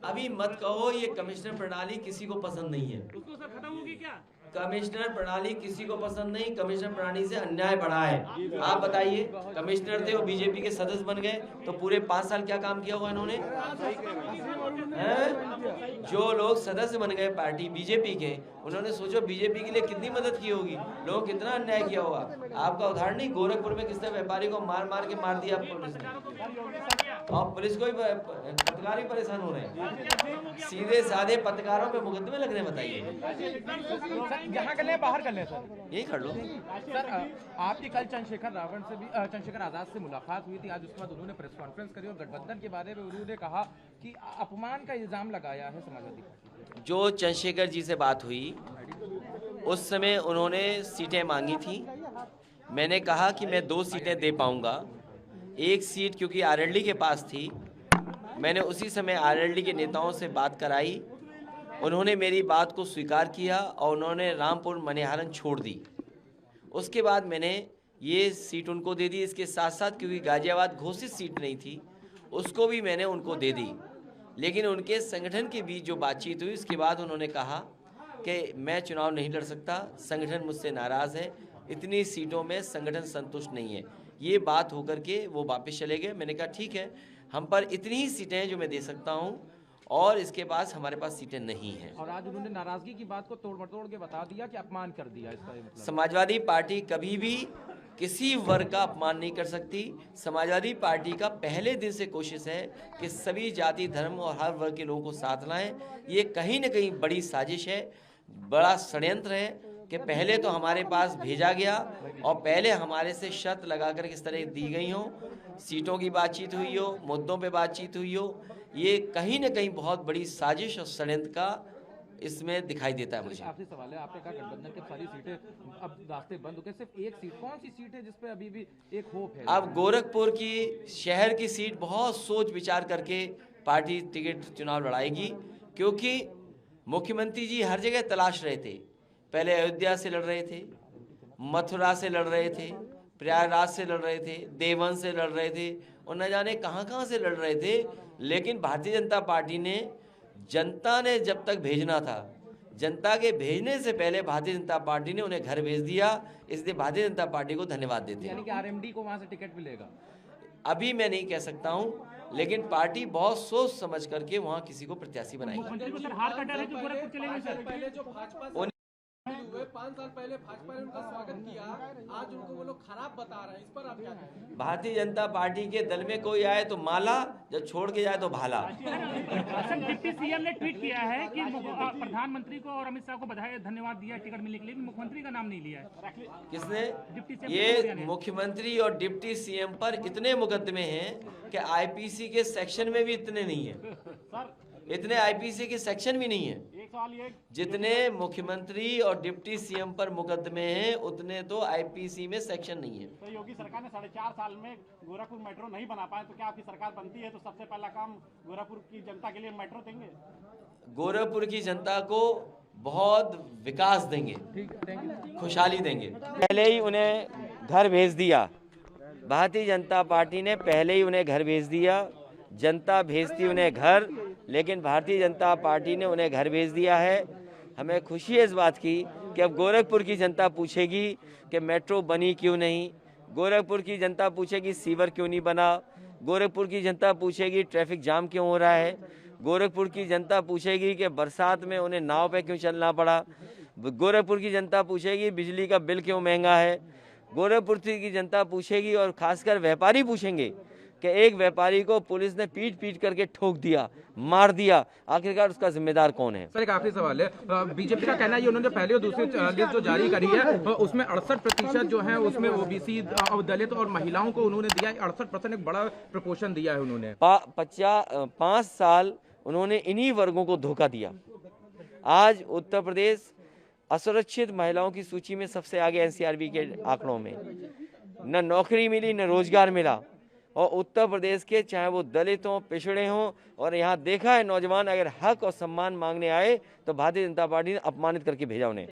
अभी मत कहो ये कमिश्नर प्रणाली किसी को पसंद नहीं है। उसको सर खत्म होगी क्या? कमिश्नर प्रणाली किसी को पसंद नहीं। कमिश्नर प्रणाली से अन्याय बढ़ा है। आप बताइए, कमिश्नर थे वो बीजेपी के सदस्य बन गए, तो पूरे 5 साल क्या काम किया हुआ इन्होंने? जो लोग सदस्य बन गए पार्टी बीजेपी के, उन्होंने सोचो बीजेपी के लिए कितनी मदद की होगी, लोगों कितना अन्याय किया होगा। आपका उदाहरण नहीं, गोरखपुर में किसने व्यापारी को मार मार के मार दिया पुलिस ने, और पुलिस को भी पत्रकार ही परेशान हो रहे हैं। सीधे साधे पत्रकारों पे मुकदमे लग रहे हैं, बताइए। यहाँ कर ले बाहर कर ले सर, यही कर लो सर। आपकी कल चंद्रशेखर आजाद से मुलाकात हुई थी, आज उसके बाद उन्होंने प्रेस कॉन्फ्रेंस करी और गठबंधन के बारे में उन्होंने कहा कि अपमान का इल्जाम लगाया है समाजवादी पार्टी। जो चंद्रशेखर जी से बात हुई उस समय उन्होंने सीटें मांगी थी। मैंने कहा कि मैं 2 सीटें दे पाऊंगा। एक सीट क्योंकि आरएलडी के पास थी, मैंने उसी समय आरएलडी के नेताओं से बात कराई। उन्होंने मेरी बात को स्वीकार किया और उन्होंने रामपुर मनिहारन छोड़ दी। उसके बाद मैंने ये सीट उनको दे दी। इसके साथ साथ क्योंकि गाजियाबाद घोषित सीट नहीं थी, उसको भी मैंने उनको दे दी। लेकिन उनके संगठन के बीच जो बातचीत हुई, उसके बाद उन्होंने कहा कि मैं चुनाव नहीं लड़ सकता, संगठन मुझसे नाराज़ है, इतनी सीटों में संगठन संतुष्ट नहीं है। ये बात होकर के वो वापस चले गए। मैंने कहा ठीक है, हम पर इतनी ही सीटें हैं जो मैं दे सकता हूँ, और इसके पास हमारे पास सीटें नहीं हैं। और आज उन्होंने नाराजगी की बात को तोड़ मटोड़ के बता दिया कि अपमान कर दिया। इसका मतलब समाजवादी पार्टी कभी भी किसी वर्ग का अपमान नहीं कर सकती। समाजवादी पार्टी का पहले दिन से कोशिश है कि सभी जाति धर्म और हर वर्ग के लोगों को साथ लाएं। ये कहीं न कहीं बड़ी साजिश है, बड़ा षड्यंत्र है कि पहले तो हमारे पास भेजा गया और पहले हमारे से शर्त लगाकर किस तरह दी गई हो, सीटों की बातचीत हुई हो, मुद्दों पे बातचीत हुई हो। ये कहीं न कहीं बहुत बड़ी साजिश और षड्यंत्र का इसमें दिखाई देता है मुझे। आपसे सवाल है, आपने कहा गठबंधन की सारी सीटें अब रास्ते बंद हो गए, सिर्फ एक सीट, कौन सी सीट है जिसपे अभी भी एक होप है? अब गोरखपुर की शहर की सीट बहुत सोच विचार करके पार्टी टिकट चुनाव लड़ाएगी, क्योंकि मुख्यमंत्री जी हर जगह तलाश रहे थे। पहले अयोध्या से लड़ रहे थे, मथुरा से लड़ रहे थे, प्रयागराज से लड़ रहे थे, देवन से लड़ रहे थे, और न जाने कहाँ से लड़ रहे थे। लेकिन भारतीय जनता पार्टी ने, जनता ने जब तक भेजना था, जनता के भेजने से पहले भारतीय जनता पार्टी ने उन्हें घर भेज दिया। इसलिए भारतीय जनता पार्टी को धन्यवाद देते हैं। यानी कि आरएमडी को वहां से टिकट मिलेगा? अभी मैं नहीं कह सकता हूं, लेकिन पार्टी बहुत सोच समझ करके वहां किसी को प्रत्याशी बनाएगी। उन 5 साल पहले भाजपा ने उनका स्वागत किया, आज उनको वो लोग खराब बता रहे हैं, इस पर आप क्या कहेंगे? भारतीय जनता पार्टी के दल में कोई आए तो माला, जब छोड़ के जाए तो भाला। डिप्टी सीएम ने ट्वीट किया है कि प्रधानमंत्री को और अमित शाह को बधाई धन्यवाद दिया टिकट मिलने के लिए, मुख्यमंत्री का नाम नहीं लिया है। किसने? ये मुख्यमंत्री और डिप्टी सीएम पर इतने मुकदमे हैं कि आईपीसी के सेक्शन में भी इतने नहीं है, इतने आईपीसी के सेक्शन भी नहीं है। जितने मुख्यमंत्री और डिप्टी सीएम पर मुकदमे हैं, उतने तो आईपीसी में सेक्शन नहीं है। तो योगी सरकार ने 4.5 साल में गोरखपुर मेट्रो नहीं बना पाए, तो क्या आपकी सरकार बनती है तो सबसे पहला काम गोरखपुर की जनता के लिए मेट्रो देंगे? गोरखपुर की जनता को बहुत विकास देंगे, खुशहाली देंगे। पहले ही उन्हें घर भेज दिया, भारतीय जनता पार्टी ने पहले ही उन्हें घर भेज दिया। जनता भेजती उन्हें घर, लेकिन भारतीय जनता पार्टी ने उन्हें घर भेज दिया है। हमें खुशी है इस बात की कि अब गोरखपुर की जनता पूछेगी कि मेट्रो बनी क्यों नहीं, गोरखपुर की जनता पूछेगी सीवर क्यों नहीं बना, गोरखपुर की जनता पूछेगी ट्रैफिक जाम क्यों हो रहा है, गोरखपुर की जनता पूछेगी कि बरसात में उन्हें नाव पे क्यों चलना पड़ा, गोरखपुर की जनता पूछेगी बिजली का बिल क्यों महंगा है, गोरखपुर की जनता पूछेगी, और खासकर व्यापारी पूछेंगे कि एक व्यापारी को पुलिस ने पीट करके ठोक दिया, मार दिया, आखिरकार उसका जिम्मेदार कौन है? सर एक आखिरी सवाल है, बीजेपी का कहना है ये उन्होंने पहले और दूसरी लिस्ट जो जारी करी है उसमें 68% जो है उसमें ओबीसी, दलित और महिलाओं को उन्होंने दिया है। 68% एक बड़ा प्रपोर्शन दिया है उन्होंने। 5 साल उन्होंने इन्हीं वर्गों को धोखा दिया। आज उत्तर प्रदेश असुरक्षित महिलाओं की सूची में सबसे आगे एनसीआरबी के आंकड़ों में। न नौकरी मिली, न रोजगार मिला। और उत्तर प्रदेश के चाहे वो दलित हों, पिछड़े हों, और यहाँ देखा है नौजवान अगर हक और सम्मान मांगने आए तो भारतीय जनता पार्टी ने अपमानित करके भेजा उन्हें।